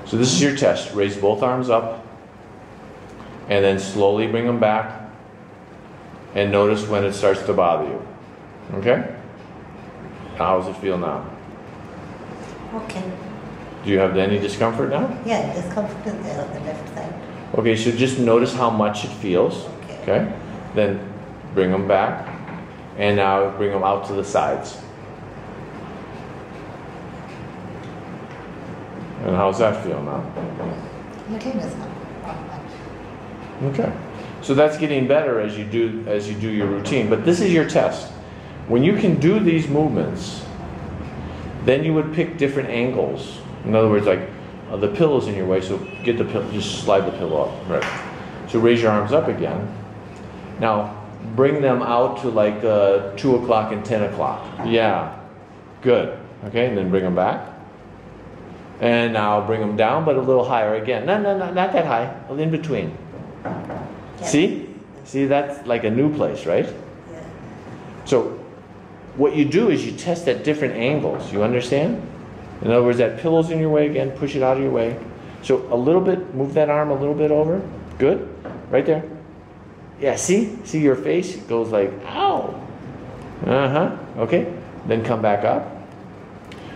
So this is your test. Raise both arms up and then slowly bring them back and notice when it starts to bother you. Okay? How does it feel now? Okay. Do you have any discomfort now? Yeah, discomfort is there on the left side. Okay, so just notice how much it feels. Okay? Then bring them back and now bring them out to the sides. And how's that feel now? Okay, that's not much. Okay. So that's getting better as you do your routine. But this is your test. When you can do these movements, then you would pick different angles. In other words, like the pillow's in your way, so get the pillow, just slide the pillow up. Right. So raise your arms up again. Now bring them out to like 2 o'clock and 10 o'clock. Yeah. Good. Okay, and then bring them back. And now bring them down, but a little higher again. No, not that high. In between. Yeah. See, that's like a new place, right? Yeah. So what you do is you test at different angles. You understand? In other words, that pillow's in your way again. Push it out of your way. So a little bit. Move that arm a little bit over. Good. Right there. Yeah. See your face. It goes like ow. Okay. Then come back up.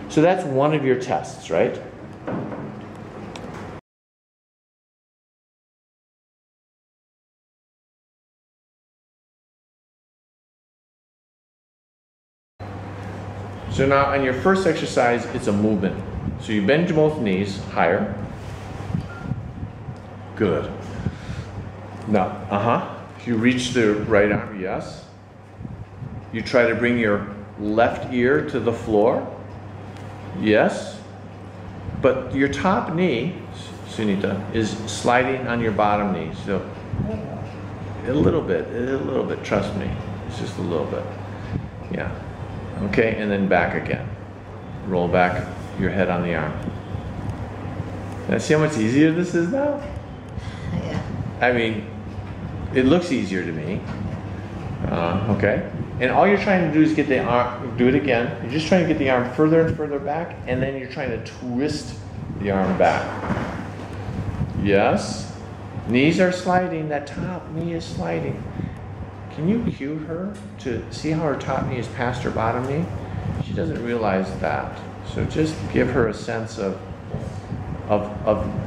So that's one of your tests, right? So now on your first exercise, it's a movement. So you bend both knees higher. Good. Now, you reach the right arm, yes. You try to bring your left ear to the floor. Yes. But your top knee, Sunita, is sliding on your bottom knee. So a little bit, trust me. It's just a little bit. Yeah. Okay, and then back again. Roll back your head on the arm. Now see how much easier this is now? Yeah. I mean, it looks easier to me. Okay? And all you're trying to do is get the arm, do it again. You're just trying to get the arm further and further back, and then you're trying to twist the arm back. Yes? Knees are sliding, that top knee is sliding. Can you cue her to see how her top knee is past her bottom knee? She doesn't realize that. So just give her a sense of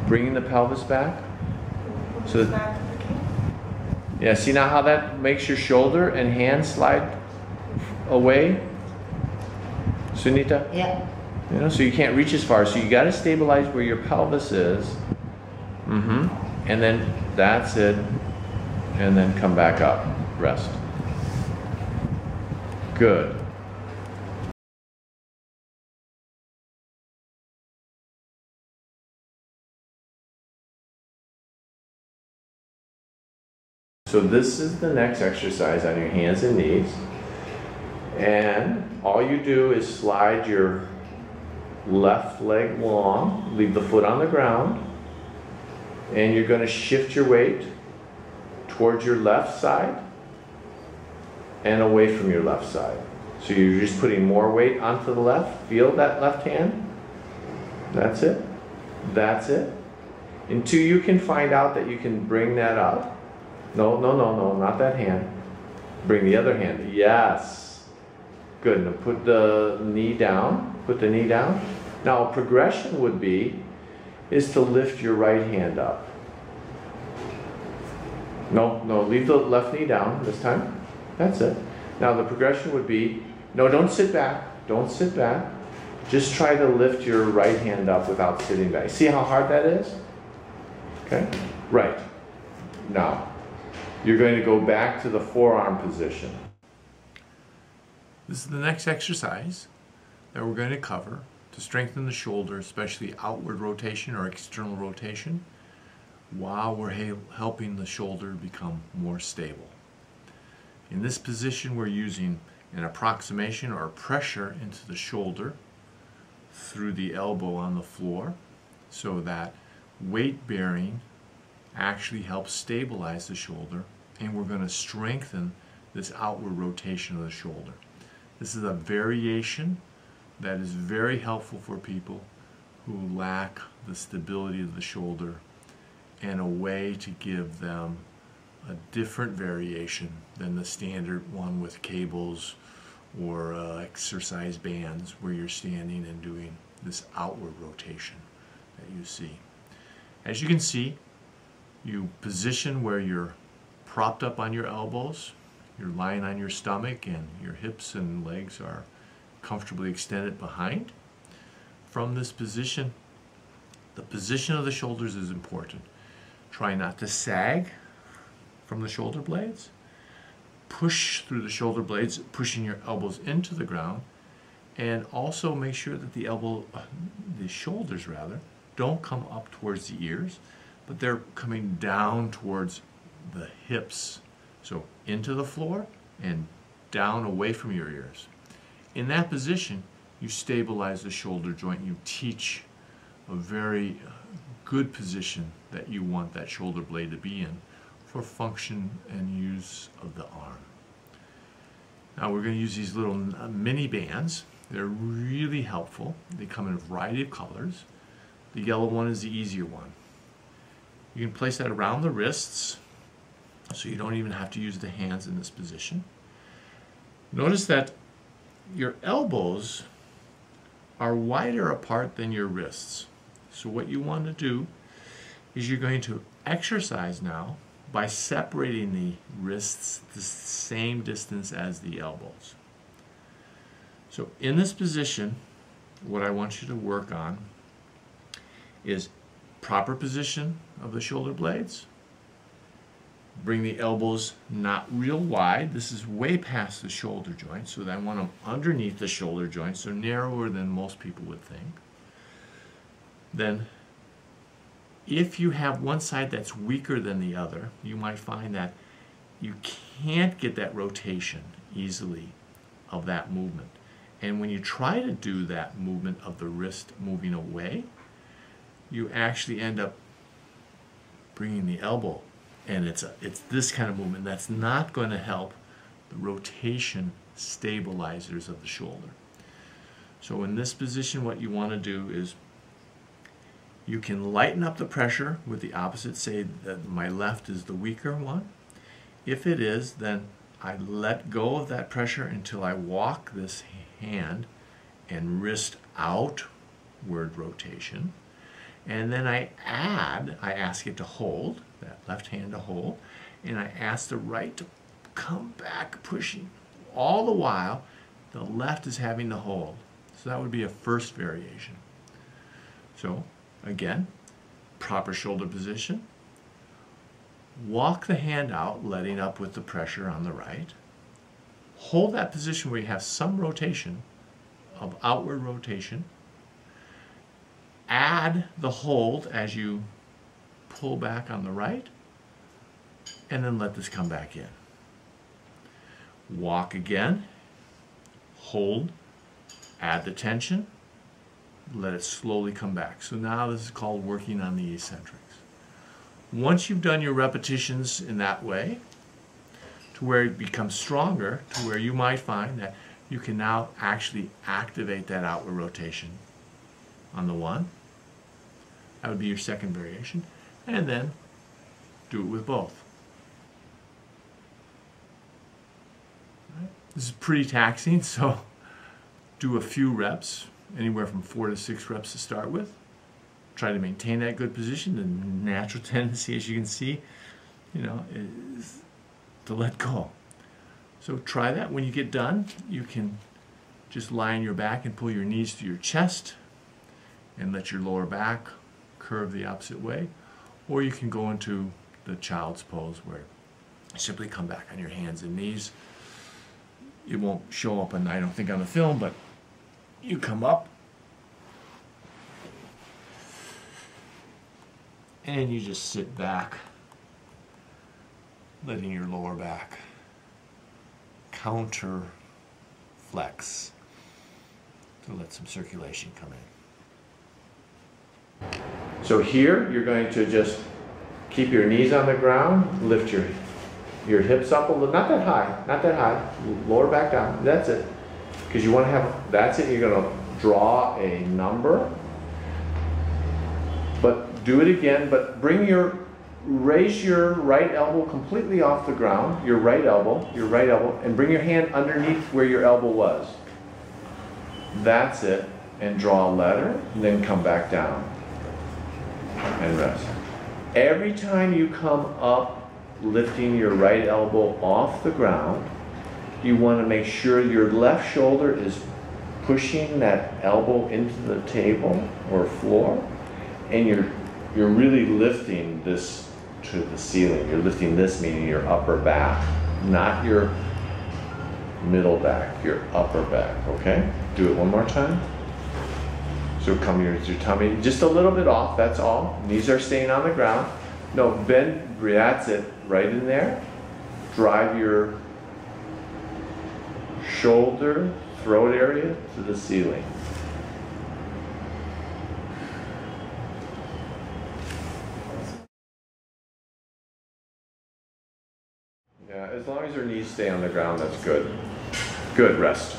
bringing the pelvis back. So that, yeah, see now how that makes your shoulder and hand slide away? Sunita? Yeah. You know, so you can't reach as far. So you got to stabilize where your pelvis is. And then that's it. And then come back up. Rest. Good. So this is the next exercise on your hands and knees. And all you do is slide your left leg long, leave the foot on the ground, and you're going to shift your weight towards your left side and away from your left side. So you're just putting more weight onto the left. Feel that left hand. That's it. That's it. Until you can find out that you can bring that up. No, not that hand. Bring the other hand. Yes. Good. Now put the knee down. Put the knee down. Now a progression would be is to lift your right hand up. No, leave the left knee down this time. That's it. Now the progression would be, no, don't sit back. Don't sit back. Just try to lift your right hand up without sitting back. See how hard that is? Okay? Right. Now, you're going to go back to the forearm position. This is the next exercise that we're going to cover to strengthen the shoulder, especially outward rotation or external rotation, while we're helping the shoulder become more stable. In this position, we're using an approximation or pressure into the shoulder through the elbow on the floor, so that weight bearing actually helps stabilize the shoulder, and we're going to strengthen this outward rotation of the shoulder. This is a variation that is very helpful for people who lack the stability of the shoulder and a way to give them a different variation than the standard one with cables or exercise bands where you're standing and doing this outward rotation that you see. As you can see, you position where you're propped up on your elbows, you're lying on your stomach, and your hips and legs are comfortably extended behind. From this position, the position of the shoulders is important. Try not to sag from the shoulder blades. Push through the shoulder blades, pushing your elbows into the ground, and also make sure that the shoulders rather, don't come up towards the ears, but they're coming down towards the hips. So into the floor and down away from your ears. In that position, you stabilize the shoulder joint. You teach a very good position that you want that shoulder blade to be in for function and use of the arm. Now we're going to use these little mini bands. They're really helpful. They come in a variety of colors. The yellow one is the easier one. You can place that around the wrists so you don't even have to use the hands in this position. Notice that your elbows are wider apart than your wrists. So what you want to do is you're going to exercise now by separating the wrists the same distance as the elbows. So in this position, what I want you to work on is proper position of the shoulder blades. Bring the elbows not real wide. This is way past the shoulder joint, so I want them underneath the shoulder joint, so narrower than most people would think. Then if you have one side that's weaker than the other, you might find that you can't get that rotation easily of that movement. And when you try to do that movement of the wrist moving away, you actually end up bringing the elbow. And it's this kind of movement that's not going to help the rotation stabilizers of the shoulder. So in this position, what you want to do is you can lighten up the pressure with the opposite. Say that my left is the weaker one. If it is, then I let go of that pressure until I walk this hand and wrist outward rotation. And then I ask it to hold, that left hand to hold, and I ask the right to come back pushing. All the while, the left is having to hold. So that would be a first variation. So again, proper shoulder position. Walk the hand out, letting up with the pressure on the right. Hold that position where you have some rotation, of outward rotation. Add the hold as you pull back on the right, and then let this come back in. Walk again, hold, add the tension, let it slowly come back. So now this is called working on the eccentrics. Once you've done your repetitions in that way, to where it becomes stronger, to where you might find that you can now actually activate that outward rotation on the one. That would be your second variation. And then do it with both. Right. This is pretty taxing, so do a few reps, anywhere from 4 to 6 reps to start with. Try to maintain that good position. The natural tendency, as you can see, is to let go. So try that. When you get done, you can just lie on your back and pull your knees to your chest and let your lower back curve the opposite way. Or you can go into the child's pose where you simply come back on your hands and knees. It won't show up, I don't think, on the film, but you come up and you just sit back, letting your lower back counter flex to let some circulation come in. So here you're going to just keep your knees on the ground, lift your hips up a little, not that high, lower back down, that's it. Because you want to have, that's it, you're going to draw a number But do it again, but raise your right elbow completely off the ground, your right elbow, and bring your hand underneath where your elbow was. That's it. And draw a letter, and then come back down and rest. Every time you come up, lifting your right elbow off the ground, you want to make sure your left shoulder is pushing that elbow into the table or floor, and you're really lifting this to the ceiling. You're lifting this, meaning your upper back, not your middle back, your upper back, okay? Do it one more time. So come your tummy just a little bit off, that's all. Knees are staying on the ground. No, bend, that's it, right in there. Drive your shoulder, throat area to the ceiling. Yeah, as long as your knees stay on the ground, that's good. Good, rest.